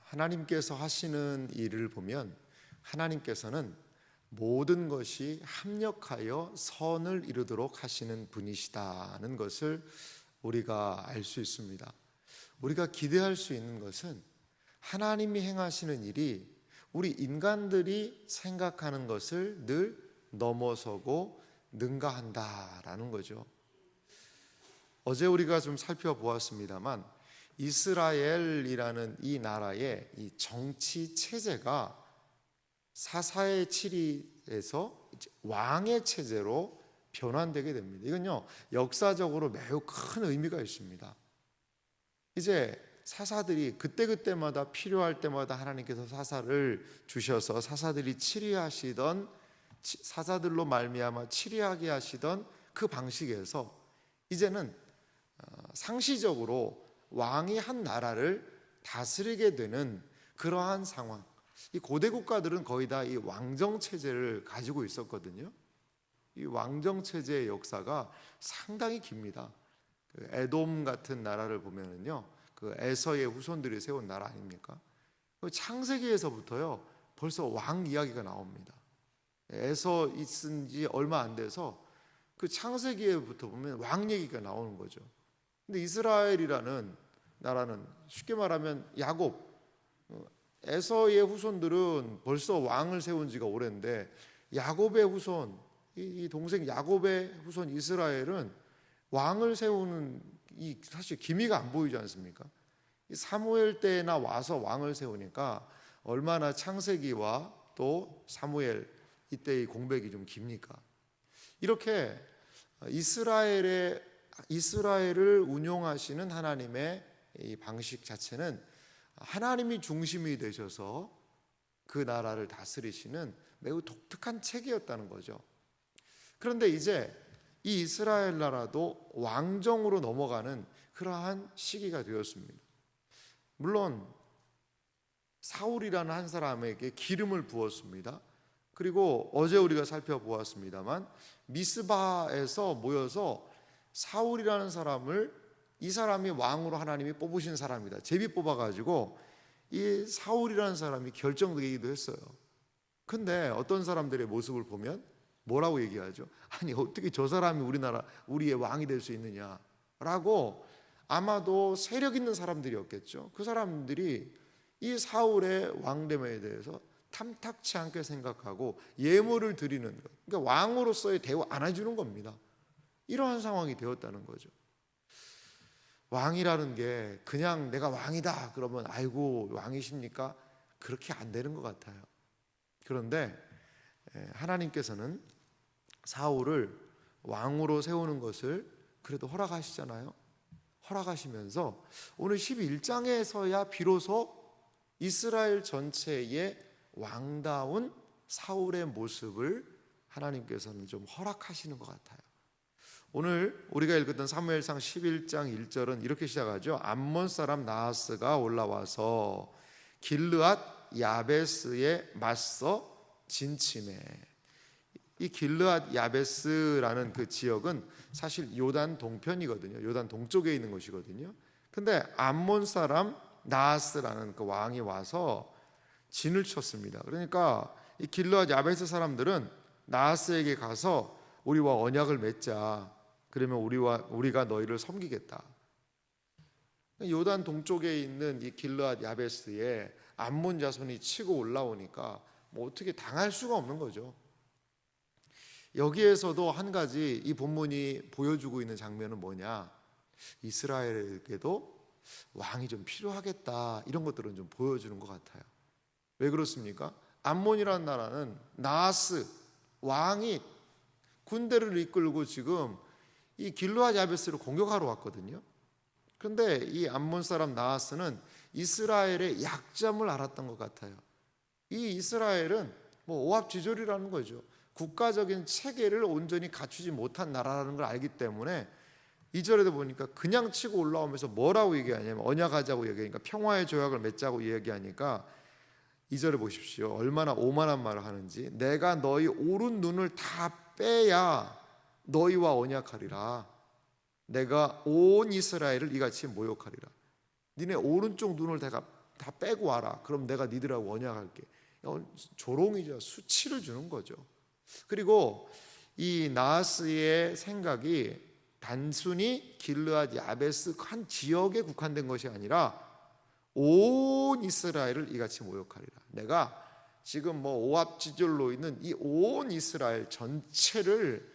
하나님께서 하시는 일을 보면 하나님께서는 모든 것이 합력하여 선을 이루도록 하시는 분이시다는 것을 우리가 알 수 있습니다. 우리가 기대할 수 있는 것은 하나님이 행하시는 일이 우리 인간들이 생각하는 것을 늘 넘어서고 능가한다라는 거죠. 어제 우리가 좀 살펴보았습니다만 이스라엘이라는 이 나라의 이 정치 체제가 사사의 치리에서 왕의 체제로 변환되게 됩니다. 이건요, 역사적으로 매우 큰 의미가 있습니다. 이제 사사들이 그때그때마다 필요할 때마다 하나님께서 사사를 주셔서 사사들이 치리하시던, 사사들로 말미암아 치리하게 하시던 그 방식에서 이제는 상시적으로 왕이 한 나라를 다스리게 되는 그러한 상황. 이 고대 국가들은 거의 다 이 왕정 체제를 가지고 있었거든요. 이 왕정 체제의 역사가 상당히 깁니다. 그 에돔 같은 나라를 보면은요, 그 에서의 후손들이 세운 나라 아닙니까? 창세기에서부터요 벌써 왕 이야기가 나옵니다. 에서 있은 지 얼마 안 돼서 그 창세기에부터 보면 왕 얘기가 나오는 거죠. 근데 이스라엘이라는 나라는 쉽게 말하면 야곱, 에서의 후손들은 벌써 왕을 세운 지가 오랜데 야곱의 후손, 이 동생 야곱의 후손 이스라엘은 왕을 세우는 이 사실 기미가 안 보이지 않습니까? 이 사무엘 때나 와서 왕을 세우니까 얼마나 창세기와 또 사무엘 이때의 공백이 좀 깁니까? 이렇게 이스라엘을 운용하시는 하나님의 이 방식 자체는 하나님이 중심이 되셔서 그 나라를 다스리시는 매우 독특한 체계였다는 거죠. 그런데 이제 이 이스라엘 나라도 왕정으로 넘어가는 그러한 시기가 되었습니다. 물론 사울이라는 한 사람에게 기름을 부었습니다. 그리고 어제 우리가 살펴보았습니다만 미스바에서 모여서 사울이라는 사람을, 이 사람이 왕으로 하나님이 뽑으신 사람이다, 제비 뽑아가지고 이 사울이라는 사람이 결정되기도 했어요. 근데 어떤 사람들의 모습을 보면 뭐라고 얘기하죠? 아니 어떻게 저 사람이 우리의 왕이 될 수 있느냐라고, 아마도 세력 있는 사람들이었겠죠. 그 사람들이 이 사울의 왕됨에 대해서 탐탁치 않게 생각하고 예물을 드리는 것, 그러니까 왕으로서의 대우 안 해주는 겁니다. 이러한 상황이 되었다는 거죠. 왕이라는 게 그냥 내가 왕이다 그러면 아이고 왕이십니까? 그렇게 안 되는 것 같아요. 그런데 하나님께서는 사울을 왕으로 세우는 것을 그래도 허락하시잖아요. 허락하시면서 오늘 11장에서야 비로소 이스라엘 전체의 왕다운 사울의 모습을 하나님께서는 좀 허락하시는 것 같아요. 오늘 우리가 읽었던 사무엘상 11장 1절은 이렇게 시작하죠. 암몬 사람 나하스가 올라와서 길르앗 야베스에 맞서 진침해. 이 길르앗 야베스라는 그 지역은 사실 요단 동편이거든요. 요단 동쪽에 있는 것이거든요. 근데 암몬 사람 나하스라는 그 왕이 와서 진을 쳤습니다. 그러니까 이 길르앗 야베스 사람들은 나하스에게 가서 우리와 언약을 맺자. 그러면 우리가 너희를 섬기겠다. 요단 동쪽에 있는 이 길르앗 야베스에 암몬 자손이 치고 올라오니까 뭐 어떻게 당할 수가 없는 거죠. 여기에서도 한 가지 이 본문이 보여주고 있는 장면은 뭐냐, 이스라엘에게도 왕이 좀 필요하겠다, 이런 것들은 좀 보여주는 것 같아요. 왜 그렇습니까? 암몬이라는 나라는 나하스 왕이 군대를 이끌고 지금 이 길르앗 야베스를 공격하러 왔거든요. 그런데 이 암몬 사람 나하스는 이스라엘의 약점을 알았던 것 같아요. 이 이스라엘은 뭐 오합지졸이라는 거죠. 국가적인 체계를 온전히 갖추지 못한 나라라는 걸 알기 때문에 2절에도 보니까 그냥 치고 올라오면서 뭐라고 얘기하냐면 언약하자고 얘기하니까 평화의 조약을 맺자고 얘기하니까 2절에 보십시오. 얼마나 오만한 말을 하는지. 내가 너희 오른 눈을 다 빼야 너희와 언약하리라. 내가 온 이스라엘을 이같이 모욕하리라. 니네 오른쪽 눈을 내가 다 빼고 와라. 그럼 내가 니들하고 언약할게. 조롱이죠. 수치를 주는 거죠. 그리고 이 나하스의 생각이 단순히 길르앗 야베스 한 지역에 국한된 것이 아니라 온 이스라엘을 이같이 모욕하리라. 내가 지금 오합지졸로 있는 이 온 이스라엘 전체를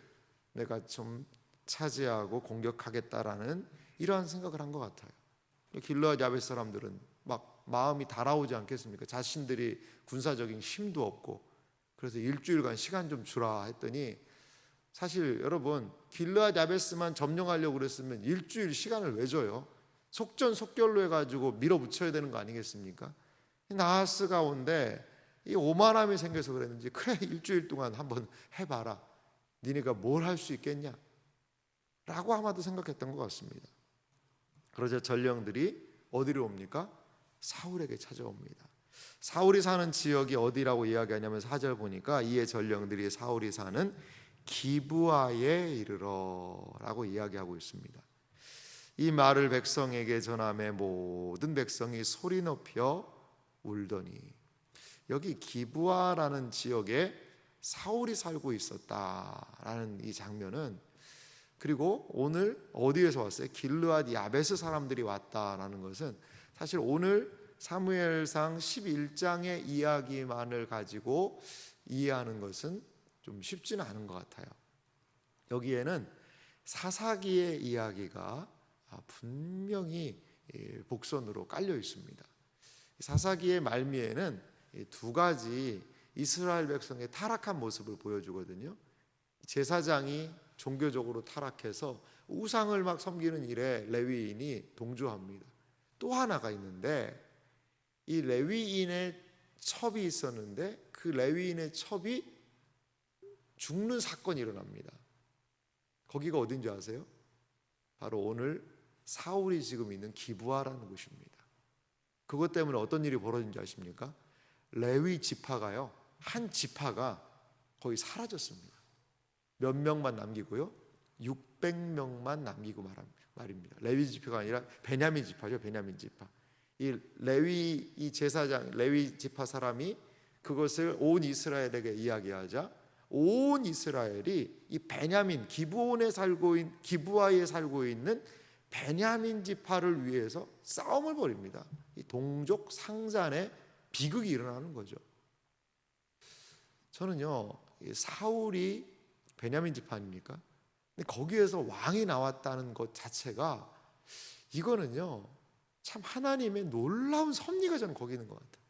내가 좀 차지하고 공격하겠다라는 이러한 생각을 한 것 같아요. 길르앗 야베스 사람들은 막 마음이 달아오지 않겠습니까? 자신들이 군사적인 힘도 없고, 그래서 일주일간 시간 좀 주라 했더니, 사실 여러분 길르앗 야베스만 점령하려고 그랬으면 일주일 시간을 왜 줘요? 속전속결로 해가지고 밀어붙여야 되는 거 아니겠습니까? 나하스 가운데 이 오만함이 생겨서 그랬는지, 그래 일주일 동안 한번 해봐라. 니네가 뭘 할 수 있겠냐? 라고 아마도 생각했던 것 같습니다. 그러자 전령들이 어디로 옵니까? 사울에게 찾아옵니다. 사울이 사는 지역이 어디라고 이야기하냐면 4절 보니까 이에 전령들이 사울이 사는 기브아에 이르러 라고 이야기하고 있습니다. 이 말을 백성에게 전하매 모든 백성이 소리 높여 울더니, 여기 기브아라는 지역에 사울이 살고 있었다라는 이 장면은, 그리고 오늘 어디에서 왔어요? 길르앗 야베스 사람들이 왔다라는 것은 사실 오늘 사무엘상 11장의 이야기만을 가지고 이해하는 것은 좀 쉽지는 않은 것 같아요. 여기에는 사사기의 이야기가 분명히 복선으로 깔려 있습니다. 사사기의 말미에는 두 가지 이스라엘 백성의 타락한 모습을 보여주거든요. 제사장이 종교적으로 타락해서 우상을 막 섬기는 일에 레위인이 동조합니다. 또 하나가 있는데, 이 레위인의 첩이 있었는데 그 레위인의 첩이 죽는 사건이 일어납니다. 거기가 어딘지 아세요? 바로 오늘 사울이 지금 있는 기브아라는 곳입니다. 그것 때문에 어떤 일이 벌어진지 아십니까? 레위 지파가요, 한 지파가 거의 사라졌습니다. 몇 명만 남기고요, 600명만 남기고 말입니다. 레위 지파가 아니라 베냐민 지파죠. 베냐민 지파. 이 레위, 이 제사장 레위 지파 사람이 그것을 온 이스라엘에게 이야기하자 온 이스라엘이 이 베냐민 기브아에 살고 있는 베냐민 지파를 위해서 싸움을 벌입니다. 이 동족 상잔의 비극이 일어나는 거죠. 저는요, 사울이 베냐민 지파 아닙니까? 근데 거기에서 왕이 나왔다는 것 자체가, 이거는요 참 하나님의 놀라운 섭리가 저는 거기 있는 것 같아요.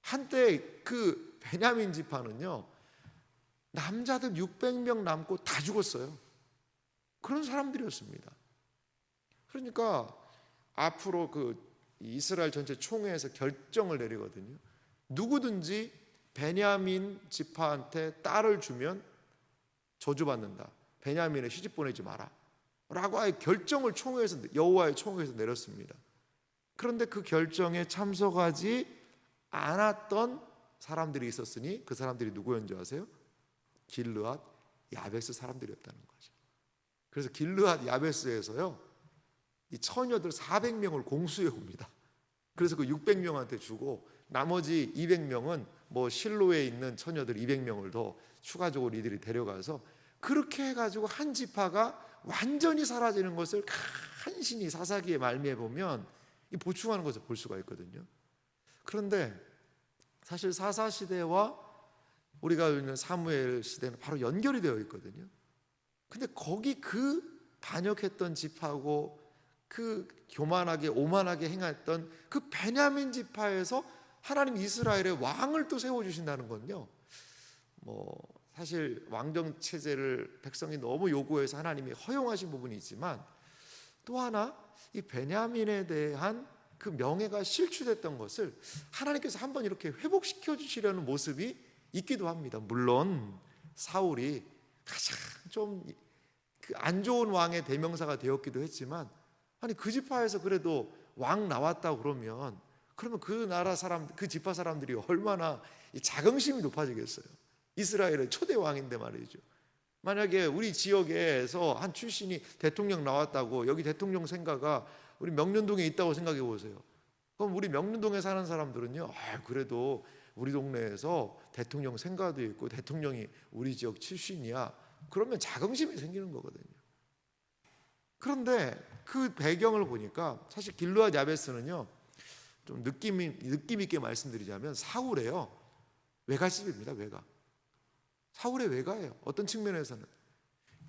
한때 그 베냐민 지파는요, 남자들 600명 남고 다 죽었어요. 그런 사람들이었습니다. 그러니까 앞으로 그 이스라엘 전체 총회에서 결정을 내리거든요. 누구든지 베냐민 지파한테 딸을 주면 저주받는다. 베냐민을 시집 보내지 마라 라고 아예 결정을 여호와의 총회에서 내렸습니다. 그런데 그 결정에 참석하지 않았던 사람들이 있었으니 그 사람들이 누구였는지 아세요? 길르앗 야베스 사람들이었다는 거죠. 그래서 길르앗 야베스에서요, 이 처녀들 400명을 공수해 옵니다. 그래서 그 600명한테 주고 나머지 200명은 실로에 있는 처녀들 200명을 더 추가적으로 이들이 데려가서, 그렇게 해가지고 한 지파가 완전히 사라지는 것을 간신히 사사기의 말미에 보면 보충하는 것을 볼 수가 있거든요. 그런데 사실 사사시대와 우리가 있는 사무엘 시대는 바로 연결이 되어 있거든요. 근데 거기 그 반역했던 지파고 그 교만하게 오만하게 행했던 그 베냐민 지파에서 하나님 이스라엘의 왕을 또 세워주신다는 건요, 사실 왕정 체제를 백성이 너무 요구해서 하나님이 허용하신 부분이 있지만, 또 하나 이 베냐민에 대한 그 명예가 실추됐던 것을 하나님께서 한번 이렇게 회복시켜 주시려는 모습이 있기도 합니다. 물론 사울이 가장 좀 안 좋은 왕의 대명사가 되었기도 했지만, 아니 그 지파에서 그래도 왕 나왔다고 그러면 그 나라 사람, 그 지파 사람들이 얼마나 자긍심이 높아지겠어요. 이스라엘의 초대 왕인데 말이죠. 만약에 우리 지역에서 한 출신이 대통령 나왔다고, 여기 대통령 생가가 우리 명륜동에 있다고 생각해 보세요. 그럼 우리 명륜동에 사는 사람들은요, 그래도 우리 동네에서 대통령 생가도 있고 대통령이 우리 지역 출신이야, 그러면 자긍심이 생기는 거거든요. 그런데 그 배경을 보니까 사실 길르앗 야베스는요, 좀 느낌 있게 말씀드리자면 사울이에요. 외갓집입니다. 외가. 사울의 외가예요. 어떤 측면에서는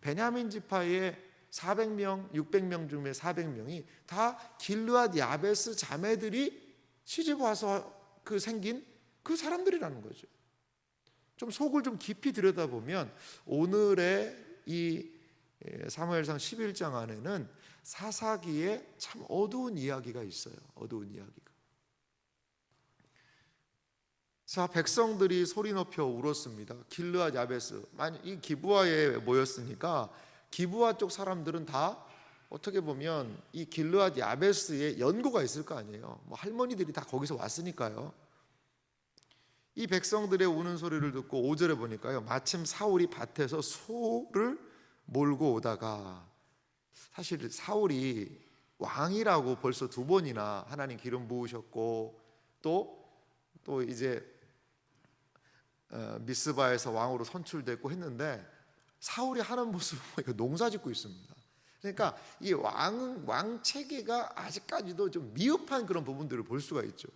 베냐민 지파의 400명, 600명 중에 400명이 다 길르앗 야베스 자매들이 시집 와서 생긴 그 사람들이라는 거죠. 좀 속을 좀 깊이 들여다보면 오늘의 이 사무엘상 11장 안에는 사사기에 참 어두운 이야기가 있어요. 어두운 이야기가. 자, 백성들이 소리 높여 울었습니다. 길르앗 야베스, 이 기브아에 모였으니까 기브아 쪽 사람들은 다 어떻게 보면 이 길르앗 야베스에 연고가 있을 거 아니에요. 뭐 할머니들이 다 거기서 왔으니까요. 이 백성들의 우는 소리를 듣고 5절에 보니까요, 마침 사울이 밭에서 소를 몰고 오다가, 사실 사울이 왕이라고 벌써 2번이나 하나님 기름 부으셨고 또 이제 미스바에서 왕으로 선출됐고 했는데, 사울이 하는 모습을 보니까 농사짓고 있습니다. 그러니까 이 왕 체계가 아직까지도 좀 미흡한 그런 부분들을 볼 수가 있죠.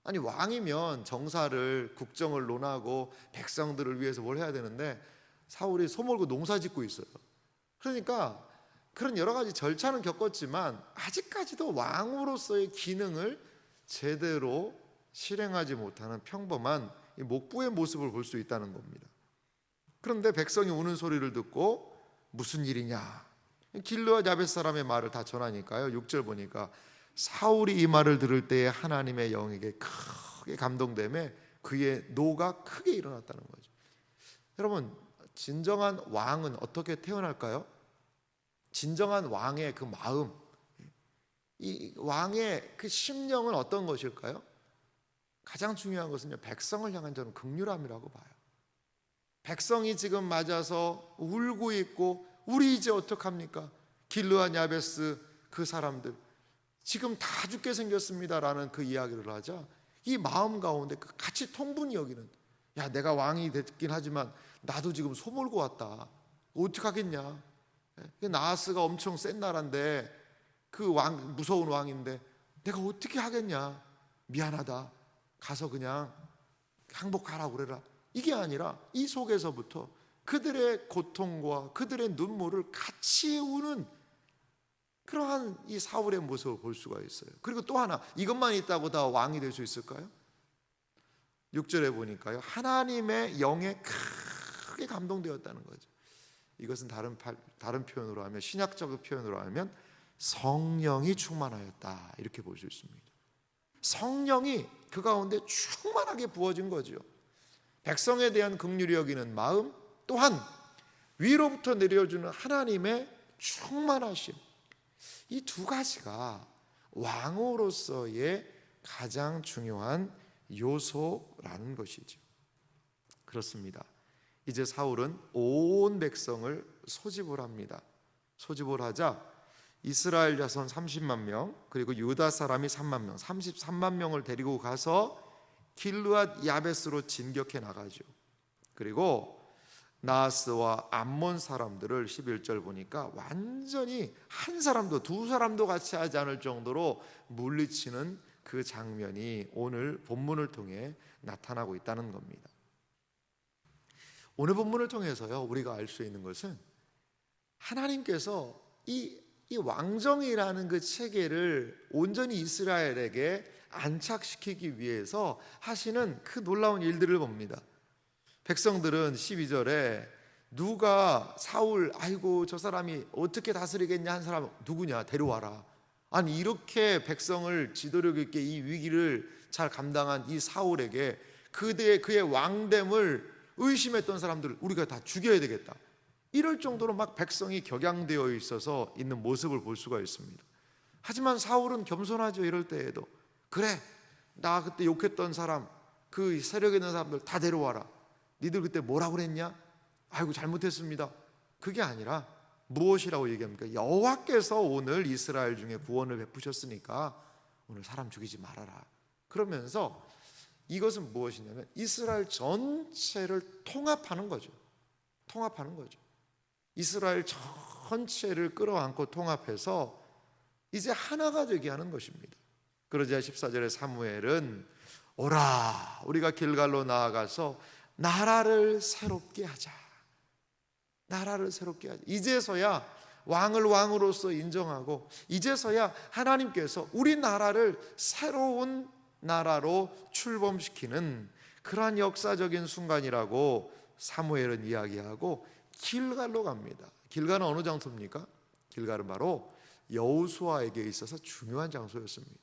아니, 왕이면 정사를, 국정을 논하고 백성들을 위해서 뭘 해야 되는데 사울이 소 몰고 농사짓고 있어요. 그러니까 그런 여러 가지 절차는 겪었지만 아직까지도 왕으로서의 기능을 제대로 실행하지 못하는 평범한 목부의 모습을 볼 수 있다는 겁니다. 그런데 백성이 우는 소리를 듣고 무슨 일이냐, 길르앗 야베스 사람의 말을 다 전하니까요, 6절 보니까 사울이 이 말을 들을 때에 하나님의 영에게 크게 감동되며 그의 노가 크게 일어났다는 거죠. 여러분, 진정한 왕은 어떻게 태어날까요? 진정한 왕의 그 마음, 이 왕의 그 심령은 어떤 것일까요? 가장 중요한 것은요, 백성을 향한 저는 긍휼함이라고 봐요. 백성이 지금 맞아서 울고 있고, 우리 이제 어떡합니까? 길르앗 야베스 그 사람들 지금 다 죽게 생겼습니다라는 그 이야기를 하자, 이 마음 가운데 같이 통분히 여기는, 야, 내가 왕이 됐긴 하지만 나도 지금 소 몰고 왔다, 어떡하겠냐, 나하스가 엄청 센 나라인데, 그 왕, 무서운 왕인데 내가 어떻게 하겠냐, 미안하다, 가서 그냥 항복하라고 그래라. 이게 아니라 이 속에서부터 그들의 고통과 그들의 눈물을 같이 우는 그러한 이 사울의 모습을 볼 수가 있어요. 그리고 또 하나, 이것만 있다고 다 왕이 될 수 있을까요? 6절에 보니까요, 하나님의 영에 크게 감동되었다는 거죠. 이것은 다른 표현으로 하면, 신약적 표현으로 하면 성령이 충만하였다, 이렇게 볼 수 있습니다. 성령이 그 가운데 충만하게 부어진 거죠. 백성에 대한 긍휼히 여기는 마음, 또한 위로부터 내려주는 하나님의 충만하심, 이 두 가지가 왕으로서의 가장 중요한 요소라는 것이죠. 그렇습니다. 이제 사울은 온 백성을 소집을 합니다. 소집을 하자 이스라엘 자손 30만 명, 그리고 유다 사람이 3만 명, 33만 명을 데리고 가서 길르앗 야베스로 진격해 나가죠. 그리고 나하스와 암몬 사람들을 11절 보니까 완전히 한 사람도 두 사람도 같이 하지 않을 정도로 물리치는 그 장면이 오늘 본문을 통해 나타나고 있다는 겁니다. 오늘 본문을 통해서요, 우리가 알 수 있는 것은 하나님께서 이 왕정이라는 그 체계를 온전히 이스라엘에게 안착시키기 위해서 하시는 그 놀라운 일들을 봅니다. 백성들은 12절에 누가 사울, 아이고 저 사람이 어떻게 다스리겠냐 한 사람 누구냐, 데려와라. 아니, 이렇게 백성을 지도력 있게 이 위기를 잘 감당한 이 사울에게 그의 왕됨을 의심했던 사람들을 우리가 다 죽여야 되겠다, 이럴 정도로 막 백성이 격양되어 있어서 있는 모습을 볼 수가 있습니다. 하지만 사울은 겸손하죠. 이럴 때에도 그래, 나 그때 욕했던 사람, 그 세력에 있는 사람들 다 데려와라. 니들 그때 뭐라고 그랬냐? 아이고 잘못했습니다. 그게 아니라 무엇이라고 얘기합니까? 여호와께서 오늘 이스라엘 중에 구원을 베푸셨으니까 오늘 사람 죽이지 말아라. 그러면서 이것은 무엇이냐면 이스라엘 전체를 통합하는 거죠. 통합하는 거죠. 이스라엘 전체를 끌어안고 통합해서 이제 하나가 되게 하는 것입니다. 그러자 14절에 사무엘은 오라, 우리가 길갈로 나아가서 나라를 새롭게 하자. 나라를 새롭게 하자. 이제서야 왕을 왕으로서 인정하고 이제서야 하나님께서 우리 나라를 새로운 나라로 출범시키는 그러한 역사적인 순간이라고 사무엘은 이야기하고 길갈로 갑니다. 길갈은 어느 장소입니까? 길갈은 바로 여호수아에게 있어서 중요한 장소였습니다.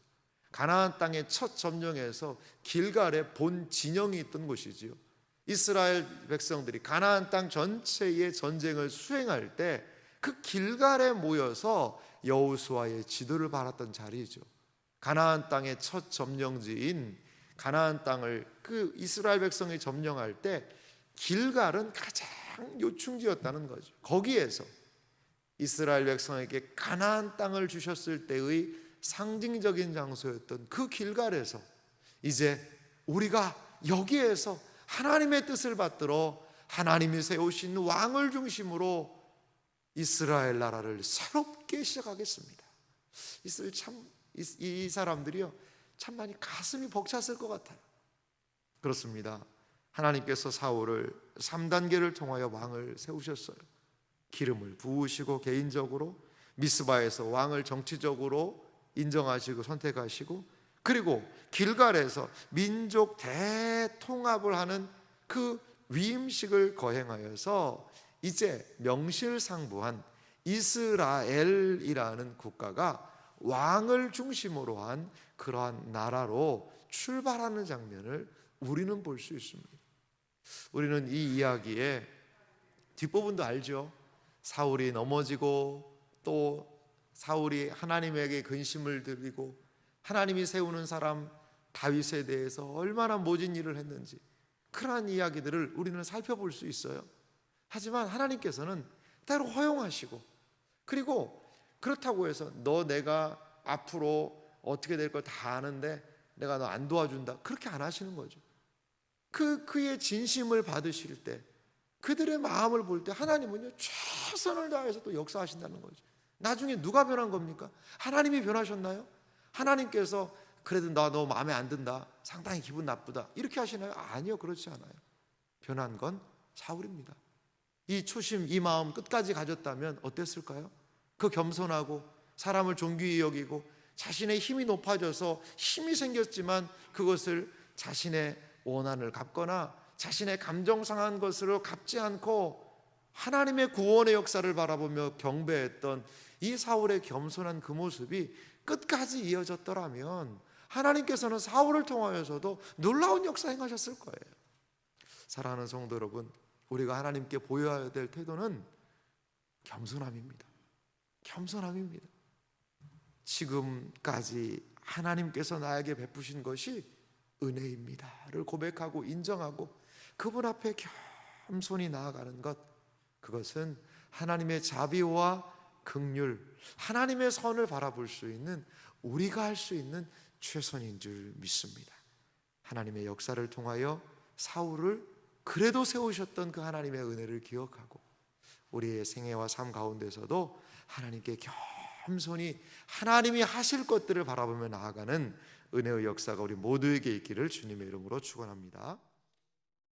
가나안 땅의 첫 점령에서 길갈에 본 진영이 있던 곳이지요. 이스라엘 백성들이 가나안 땅 전체의 전쟁을 수행할 때 그 길갈에 모여서 여호수아의 지도를 받았던 자리죠. 가나안 땅의 첫 점령지인 가나안 땅을 그 이스라엘 백성이 점령할 때 길갈은 가장 요충지였다는 거죠. 거기에서 이스라엘 백성에게 가나안 땅을 주셨을 때의 상징적인 장소였던 그 길갈에서 이제 우리가 여기에서 하나님의 뜻을 받들어 하나님이 세우신 왕을 중심으로 이스라엘 나라를 새롭게 시작하겠습니다. 이 사람들이요, 참 많이 가슴이 벅찼을 것 같아요. 그렇습니다. 하나님께서 사울을 3단계를 통하여 왕을 세우셨어요. 기름을 부으시고 개인적으로 미스바에서 왕을 정치적으로 인정하시고 선택하시고, 그리고 길갈에서 민족 대통합을 하는 그 위임식을 거행하여서 이제 명실상부한 이스라엘이라는 국가가 왕을 중심으로 한 그러한 나라로 출발하는 장면을 우리는 볼 수 있습니다. 우리는 이 이야기의 뒷부분도 알죠. 사울이 넘어지고 또 사울이 하나님에게 근심을 드리고 하나님이 세우는 사람 다윗에 대해서 얼마나 모진 일을 했는지, 그러한 이야기들을 우리는 살펴볼 수 있어요. 하지만 하나님께서는 때로 허용하시고, 그리고 그렇다고 해서 내가 앞으로 어떻게 될 걸 다 아는데 내가 너 안 도와준다, 그렇게 안 하시는 거죠. 그의 진심을 받으실 때, 그들의 마음을 볼 때 하나님은요 최선을 다해서 또 역사하신다는 거죠. 나중에 누가 변한 겁니까? 하나님이 변하셨나요? 하나님께서 그래도 너 마음에 안 든다, 상당히 기분 나쁘다, 이렇게 하시나요? 아니요, 그렇지 않아요. 변한 건 사울입니다. 이 초심, 이 마음 끝까지 가졌다면 어땠을까요? 그 겸손하고 사람을 존귀히 여기고 자신의 힘이 높아져서 힘이 생겼지만 그것을 자신의 원한을 갚거나 자신의 감정 상한 것으로 갚지 않고 하나님의 구원의 역사를 바라보며 경배했던 이 사울의 겸손한 그 모습이 끝까지 이어졌더라면 하나님께서는 사울을 통하여서도 놀라운 역사 행하셨을 거예요. 사랑하는 성도 여러분, 우리가 하나님께 보여야 될 태도는 겸손함입니다. 겸손함입니다. 지금까지 하나님께서 나에게 베푸신 것이 은혜입니다를 고백하고 인정하고 그분 앞에 겸손히 나아가는 것, 그것은 하나님의 자비와 긍휼, 하나님의 선을 바라볼 수 있는 우리가 할 수 있는 최선인 줄 믿습니다. 하나님의 역사를 통하여 사울을 그래도 세우셨던 그 하나님의 은혜를 기억하고 우리의 생애와 삶 가운데서도 하나님께 겸손히 하나님이 하실 것들을 바라보며 나아가는 은혜의 역사가 우리 모두에게 있기를 주님의 이름으로 축원합니다.